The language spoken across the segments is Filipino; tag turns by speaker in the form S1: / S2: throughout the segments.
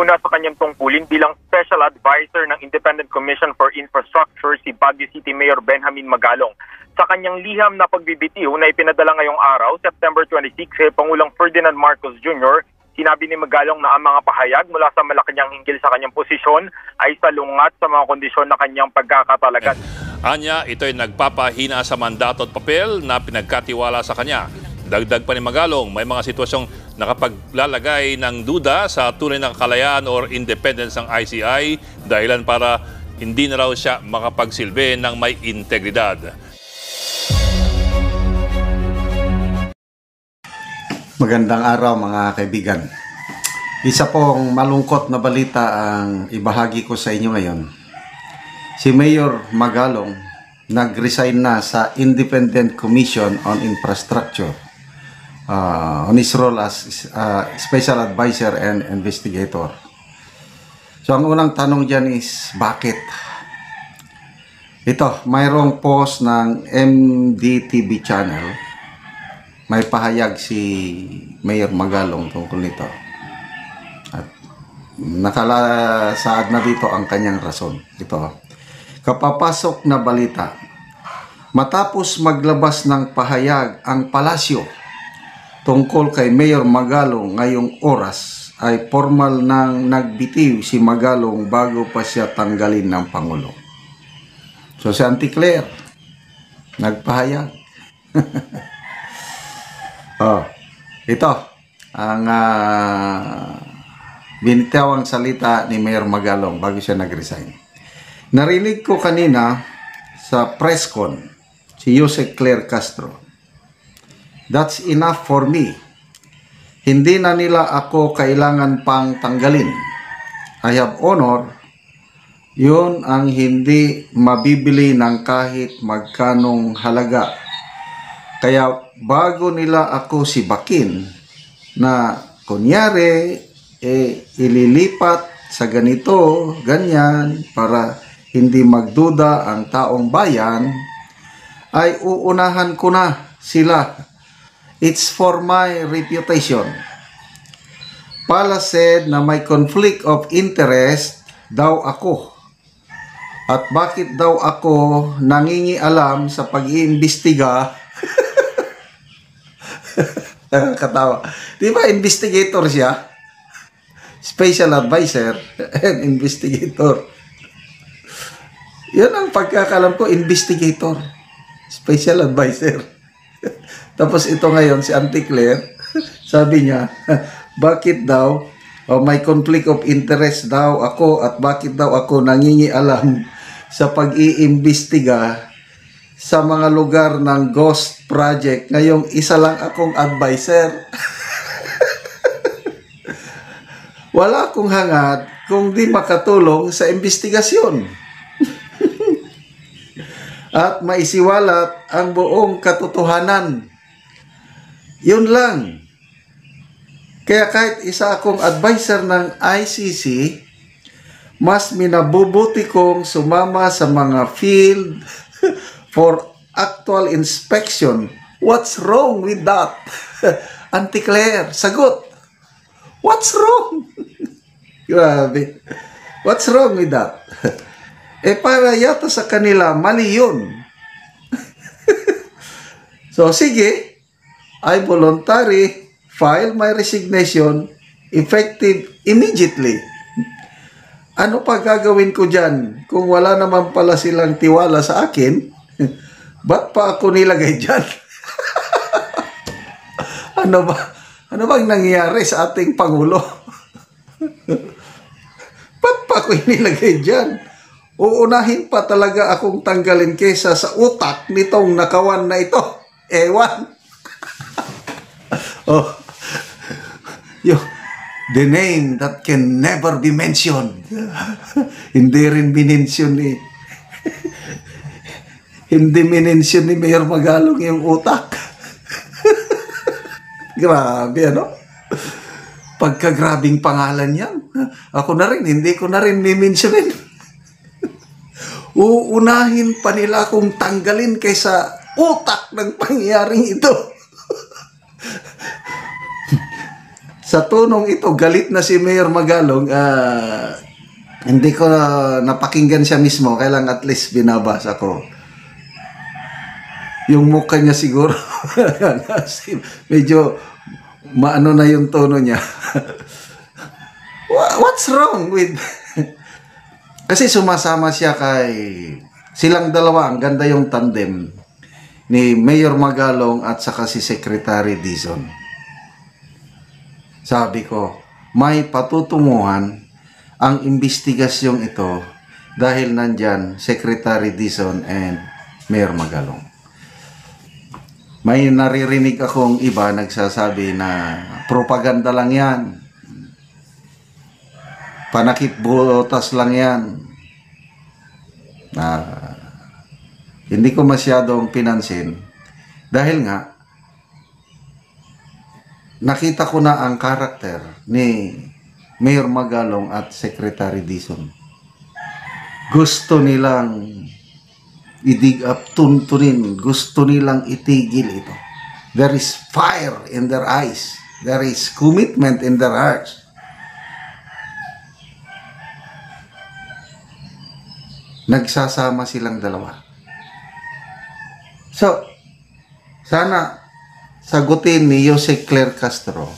S1: na sa kanyang tungkulin bilang Special Advisor ng Independent Commission for Infrastructure si Baguio City Mayor Benjamin Magalong. Sa kanyang liham na pagbibitiw na ipinadala ngayong araw, September 26, Pangulong Ferdinand Marcos Jr., sinabi ni Magalong na ang mga pahayag mula sa Malacanang hinggil sa kanyang posisyon ay salungat sa mga kondisyon na kanyang pagkakatalagan.
S2: Anya, ito ay nagpapahina sa mandato at papel na pinagkatiwala sa kanya. Dagdag pa ni Magalong, may mga sitwasyong nakapaglalagay ng duda sa tunay na kalayaan or independence ng ICI, dahilan para hindi na raw siya makapagsilbi ng may integridad.
S3: Magandang araw mga kaibigan. Isa pong malungkot na balita ang ibahagi ko sa inyo ngayon. Si Mayor Magalong nag-resign na sa Independent Commission on Infrastructure on his role as Special Advisor and Investigator. So ang unang tanong dyan is, bakit? Ito, mayroong post ng MDTV channel. May pahayag si Mayor Magalong tungkol nito. At nakalasaad na dito ang kanyang rason. Ito, kapapasok na balita. Matapos maglabas ng pahayag ang palasyo tungkol kay Mayor Magalong ngayong oras, ay formal nang nagbitiw si Magalong bago pa siya tanggalin ng Pangulo. So si Auntie Claire nagpahayag. Ito ang binitawang salita ni Mayor Magalong bago siya nag-resign. Narinig ko kanina sa press con si Yusek Claire Castro. That's enough for me. Hindi na nila ako kailangan pang tanggalin. I have honor. Yun ang hindi mabibili ng kahit magkanong halaga. Kaya bago nila ako sibakin na kunyari ililipat sa ganito, ganyan, para hindi magduda ang taong bayan, ay uunahan ko na sila. It's for my reputation. Pala said na may conflict of interest daw ako. At bakit daw ako nangingialam sa pag-iimbestiga? Katawa. Di ba investigator siya? Special advisor and investigator. Yun ang pagkakalam ko, investigator. Special advisor. Tapos ito ngayon, si Auntie Claire, sabi niya, bakit daw, may conflict of interest daw ako at bakit daw ako nangingialam sa pag-iimbestiga sa mga lugar ng ghost project. Ngayong isa lang akong advisor. Wala akong hangad kung di makatulong sa investigasyon. At maisiwalat ang buong katotohanan. Yun lang. Kaya kahit isa akong advisor ng ICC, mas minabubuti kong sumama sa mga field for actual inspection. What's wrong with that? Auntie Claire, sagot. What's wrong? Grabe. What's wrong with that? Para yata sa kanila, mali yun. So, sige. I voluntary file my resignation effective immediately. Ano pa gagawin ko dyan? Kung wala naman pala silang tiwala sa akin, ba't pa ako nilagay dyan? Ano bang nangyayari sa ating Pangulo? Ba't pa ako nilagay dyan? Uunahin pa talaga akong tanggalin kesa sa utak nitong nakawan na ito. Ewan. The name that can never be mentioned. Hindi rin minensyon ni Hindi minensyon ni Mayor Magalong yung utak. Grabe, ano? Pagkagrabing pangalan yan. Ako na rin, hindi ko na rin mimensyonin. Uunahin pa nila akong tanggalin kaysa sa tunong ito, galit na si Mayor Magalong. Hindi ko napakinggan siya mismo. Kailang at least binabasa ko. Yung mukha niya siguro, medyo maano na yung tono niya. What's wrong with... Kasi sumasama siya silang dalawa, ang ganda yung tandem ni Mayor Magalong at saka si Secretary Dizon. Sabi ko, may patutunguhan ang investigasyong ito dahil nandyan Secretary Dizon and Mayor Magalong. May naririnig akong iba nagsasabi na propaganda lang yan. Panakip butas lang yan. Hindi ko masyadong pinansin. Dahil nga, nakita ko na ang karakter ni Mayor Magalong at Secretary Dizon. Gusto nilang i-dig up, tuntunin. Gusto nilang itigil ito. There is fire in their eyes. There is commitment in their hearts. Nagsasama silang dalawa. So, sana sagutin ni Jose Claire Castro,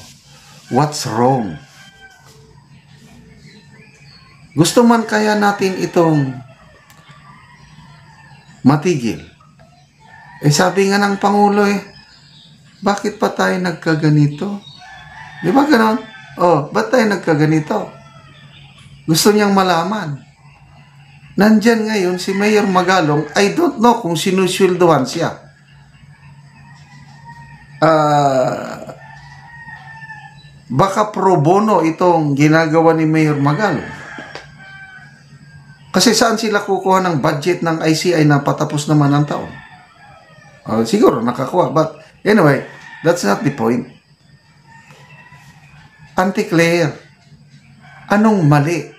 S3: what's wrong? Gusto man kaya natin itong matigil? Sabi nga ng Pangulo bakit pa tayo nagkaganito? Di ba ganon? Ba't tayo nagkaganito? Gusto niyang malaman. Nandyan ngayon si Mayor Magalong, I don't know kung sinusweldohan siya. Baka pro bono itong ginagawa ni Mayor Magalong. Kasi saan sila kukuha ng budget ng ICI na patapos naman ang taon? Siguro nakakuha. But anyway, that's not the point. Auntie Claire, anong mali?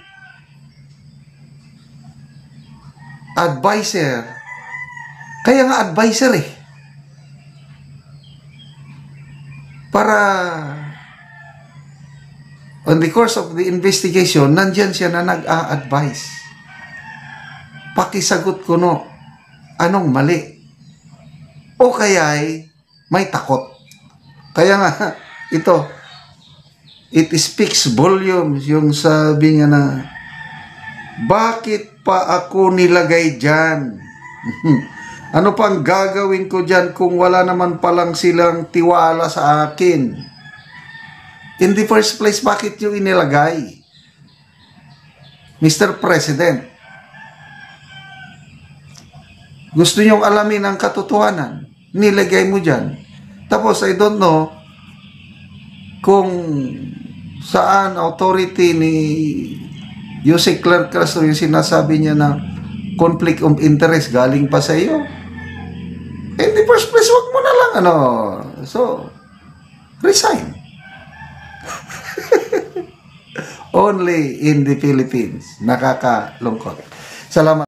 S3: Advisor. Kaya nga advisor Para on the course of the investigation, nandyan siya na nag-a-advise. Pakisagot ko anong mali? O kaya'y may takot. Kaya nga, it speaks volumes yung sabi nga na, bakit pa ako nilagay dyan? Ano pang gagawin ko dyan kung wala naman palang silang tiwala sa akin? In the first place, bakit yung inilagay? Mr. President, gusto nyong alamin ang katotohanan, nilagay mo dyan. Tapos, I don't know kung saan authority ni Jose Claire Castro yung sinasabi niya na conflict of interest galing pa sa iyo. In the first place, wag mo na lang so, resign. Only in the Philippines. Nakakalungkot. Salamat.